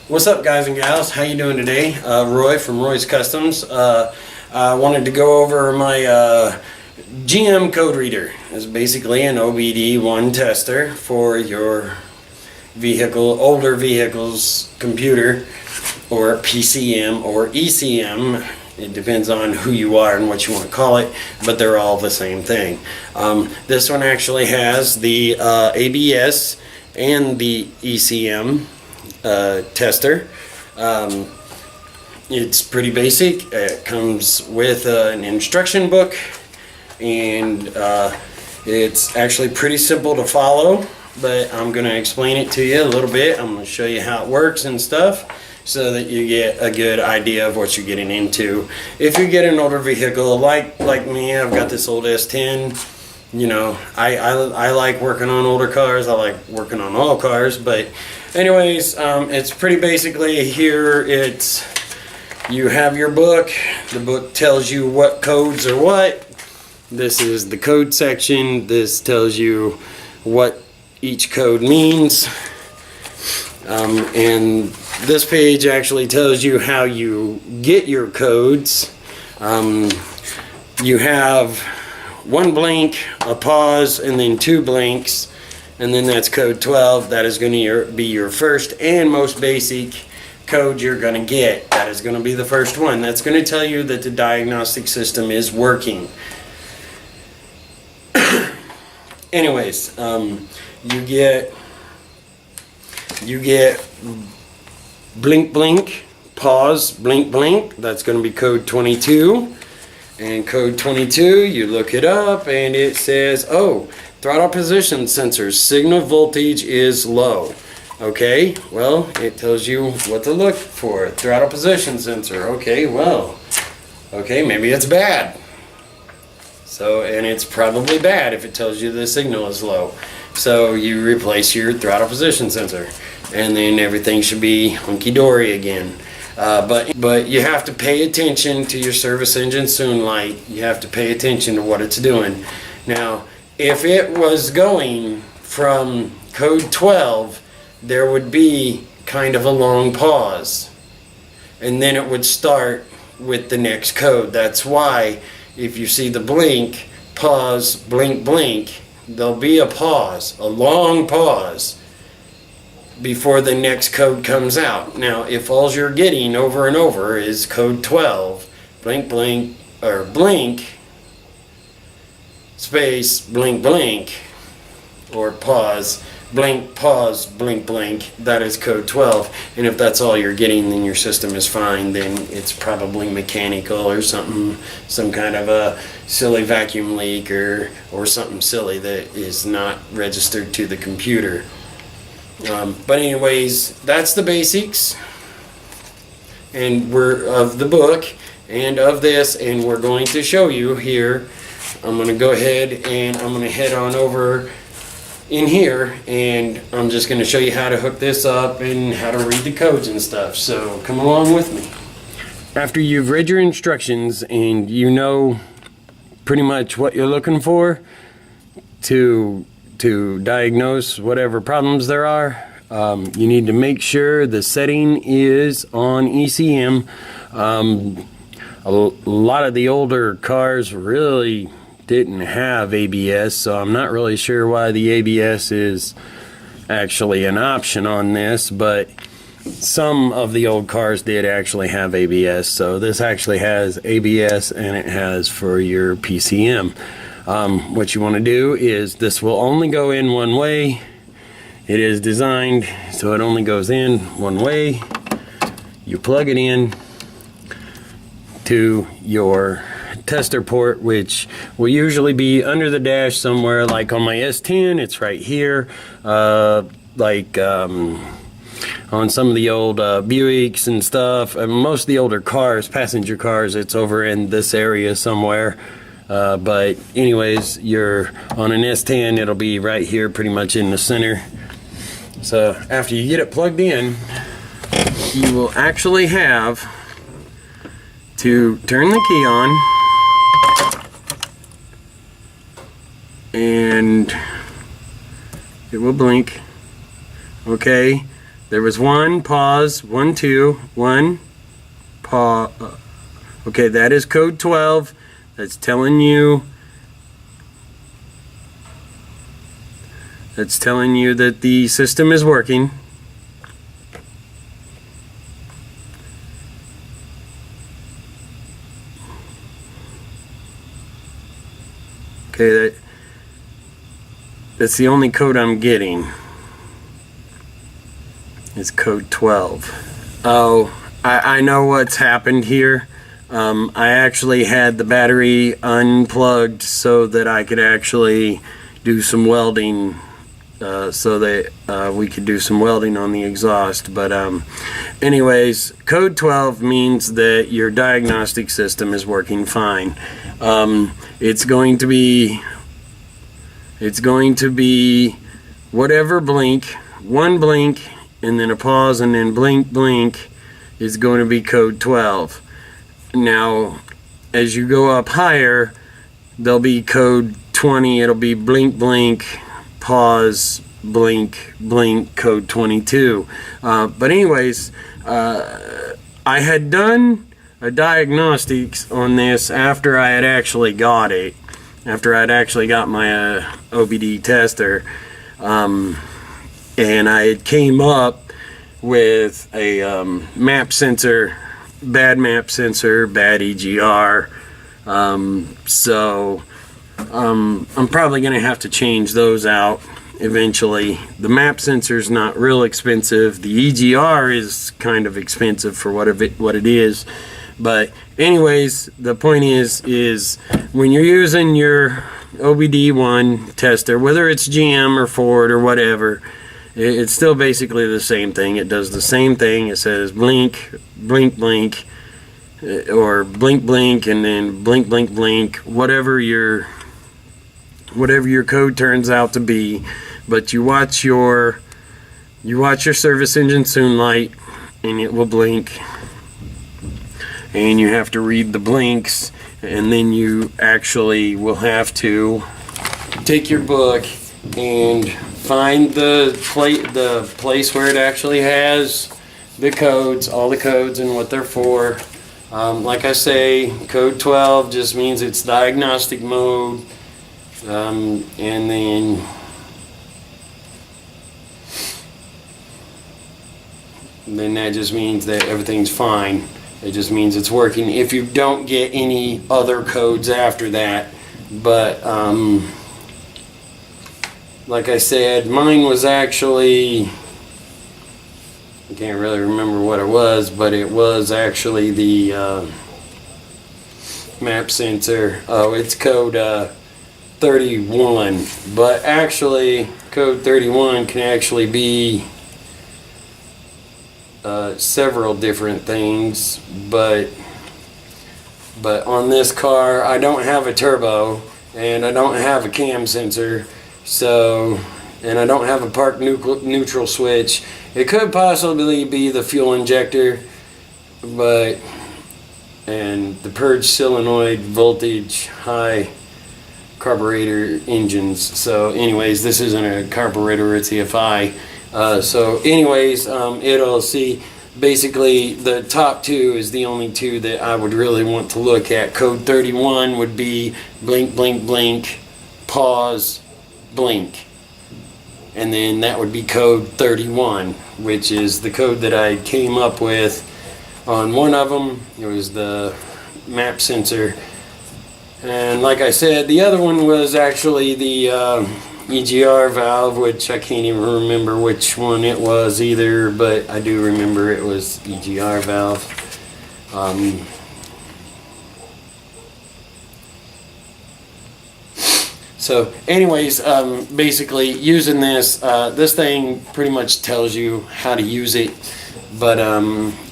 What's up, guys and gals? How you doing today? Roy from Roy's Customs. I wanted to go over my GM code reader. It's basically an OBD1 tester for your vehicle, older vehicles computer, or PCM or ECM. It depends on who you are and what you want to call it, but they're all the same thing. This one actually has the ABS and the ECM tester. It's pretty basic. It comes with an instruction book, and it's actually pretty simple to follow, but I'm going to explain it to you a little bit. I'm going to show you how it works and stuff so that you get a good idea of what you're getting into. If you get an older vehicle like me, I've got this old S10. You know, I like working on older cars. I like working on all cars, but anyways, it's pretty basically here. You have your book. The book tells you what codes are what. This is the code section. This tells you what each code means. And this page actually tells you how you get your codes. You have one blink, a pause, and then two blinks, and then that's code 12. That is going to be your first and most basic code you're going to get. That is going to be the first one. That's going to tell you that the diagnostic system is working. Anyways, you get blink blink, pause, blink blink. That's going to be code 22. And code 22, you look it up and it says, oh, throttle position sensor signal voltage is low. Okay, well, it tells you what to look for. Throttle position sensor. Okay, well, okay, maybe it's bad. So, and it's probably bad if it tells you the signal is low. So you replace your throttle position sensor, and then everything should be hunky-dory again. But you have to pay attention to your service engine soon light. You have to pay attention to what it's doing. Now, if it was going from code 12, there would be kind of a long pause, and then it would start with the next code. That's why if you see the blink, pause, blink, blink, there'll be a pause, a long pause, before the next code comes out. Now, if all you're getting over and over is code 12, blink, blink, or blink, space, blink, blink, or pause, blink, pause, blink, blink, that is code 12. And if that's all you're getting, then your system is fine. Then it's probably mechanical or something, some kind of a silly vacuum leak or something silly that is not registered to the computer. But anyways, that's the basics, and we're of the book and of this, and we're going to show you here. I'm going to go ahead and I'm going to head on over in here, and I'm just going to show you how to hook this up and how to read the codes and stuff. So come along with me. After you've read your instructions and you know pretty much what you're looking for to diagnose whatever problems there are, you need to make sure the setting is on ECM. A lot of the older cars really didn't have ABS, so I'm not really sure why the ABS is actually an option on this, but some of the old cars did actually have ABS. So this actually has ABS, and it has for your PCM. What you want to do is, this will only go in one way. It is designed so it only goes in one way. You plug it in to your tester port, which will usually be under the dash somewhere. Like on my S10, it's right here. On some of the old Buicks and stuff, and most of the older cars, passenger cars, it's over in this area somewhere. But anyways, you're on an S10, it'll be right here pretty much in the center. So after you get it plugged in, you will actually have to turn the key on, and it will blink. Okay, There was one, pause, 1, 2, 1, pause. Okay, that is code 12. That's telling you that the system is working. Okay, that's the only code I'm getting. It's code 12. Oh, I know what's happened here. I actually had the battery unplugged so that I could actually do some welding, so that we could do some welding on the exhaust. But anyways, code 12 means that your diagnostic system is working fine. It's going to be whatever blink, one blink, and then a pause, and then blink, blink is going to be code 12. Now, as you go up higher, there'll be code 20. It'll be blink, blink, pause, blink, blink, code 22. But anyways, I had done a diagnostics on this after I had actually got it. After I'd actually got my OBD tester. And I came up with a map sensor, bad map sensor, bad EGR. So I'm probably going to have to change those out eventually. The map sensor's not real expensive. The EGR is kind of expensive for what it is. But anyways, the point is when you're using your OBD1 tester, whether it's GM or Ford or whatever, it's still basically the same thing. It does the same thing. It says blink, blink, blink, or blink, blink, and then blink, blink, blink, whatever your code turns out to be. But you watch your service engine soon light, and it will blink. And you have to read the blinks, and then you actually will have to take your book and find the place where it actually has the codes, all the codes and what they're for. Like I say, code 12 just means it's diagnostic mode, and then that just means that everything's fine. It just means it's working if you don't get any other codes after that. But like I said, mine was actually, I can't really remember what it was, but it was actually the map sensor. Oh, it's code 31. But actually, code 31 can actually be several different things, but on this car I don't have a turbo, and I don't have a cam sensor, so, and I don't have a park neutral switch. It could possibly be the fuel injector, and the purge solenoid voltage high carburetor engines. So anyways, this isn't a carburetor, it's EFI. So anyways, it'll see basically the top two is the only two that I would really want to look at. Code 31 would be blink, blink, blink, pause, blink. And then that would be code 31, which is the code that I came up with on one of them. It was the map sensor. And like I said, the other one was actually the EGR valve, which I can't even remember which one it was either, but I do remember it was EGR valve. So anyways, basically using this, this thing pretty much tells you how to use it, but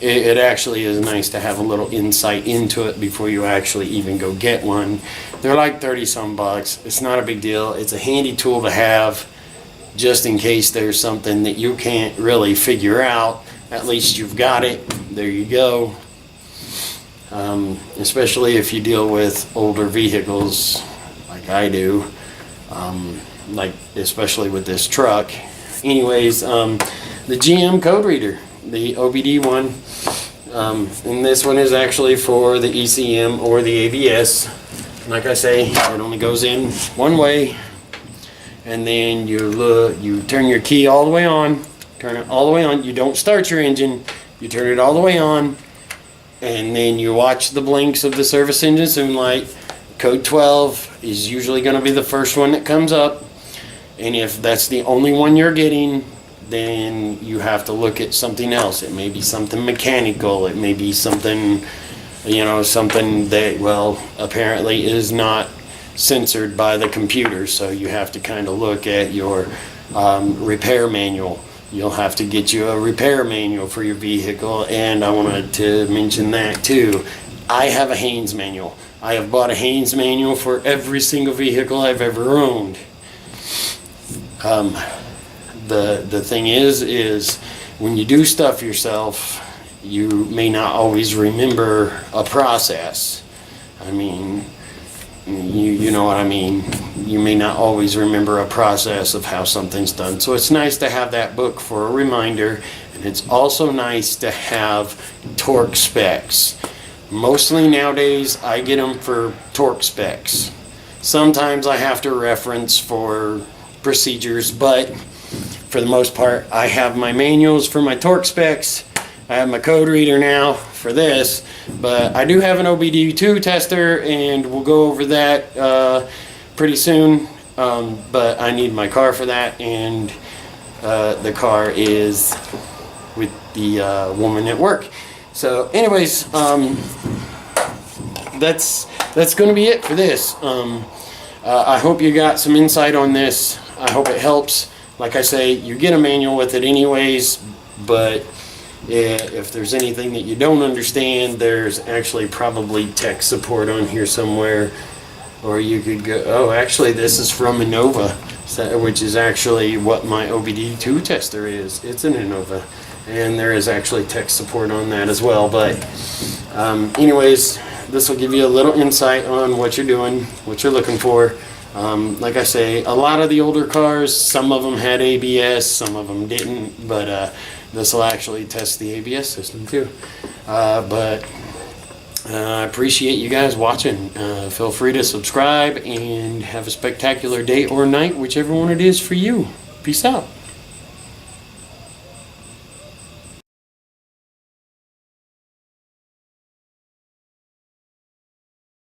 it actually is nice to have a little insight into it before you actually even go get one. They're like 30 some bucks. It's not a big deal. It's a handy tool to have just in case there's something that you can't really figure out. At least you've got it. There you go. Especially if you deal with older vehicles like I do. Like especially with this truck. Anyways, the GM code reader, the OBD one. And this one is actually for the ECM or the ABS. Like I say, it only goes in one way, and then you turn your key all the way on, turn it all the way on. You don't start your engine, you turn it all the way on, and then you watch the blinks of the service engine zoom light. Code 12 is usually going to be the first one that comes up, and if that's the only one you're getting, then you have to look at something else. It may be something mechanical, it may be something, you know, something that, well, apparently is not censored by the computer, so you have to kind of look at your repair manual. You'll have to get you a repair manual for your vehicle, and I wanted to mention that too. I have a Haynes manual. I have bought a Haynes manual for every single vehicle I've ever owned. The thing is when you do stuff yourself, you may not always remember a process. I mean, you know what I mean. You may not always remember a process of how something's done. So it's nice to have that book for a reminder, and it's also nice to have torque specs. Mostly nowadays I get them for torque specs. Sometimes I have to reference for procedures, but for the most part I have my manuals for my torque specs. I have my code reader now for this, but I do have an OBD2 tester, and we'll go over that pretty soon, but I need my car for that, and the car is with the woman at work. So anyways, that's going to be it for this. I hope you got some insight on this. I hope it helps. Like I say, you get a manual with it anyways, but if there's anything that you don't understand, there's actually probably tech support on here somewhere, or you could go, oh, actually this is from Innova, which is actually what my OBD2 tester is. It's an Innova, and there is actually tech support on that as well. But anyways, this will give you a little insight on what you're doing, what you're looking for. Like I say, a lot of the older cars, some of them had ABS, some of them didn't, but this will actually test the ABS system too. But I appreciate you guys watching. Feel free to subscribe, and have a spectacular day or night, whichever one it is for you. Peace out.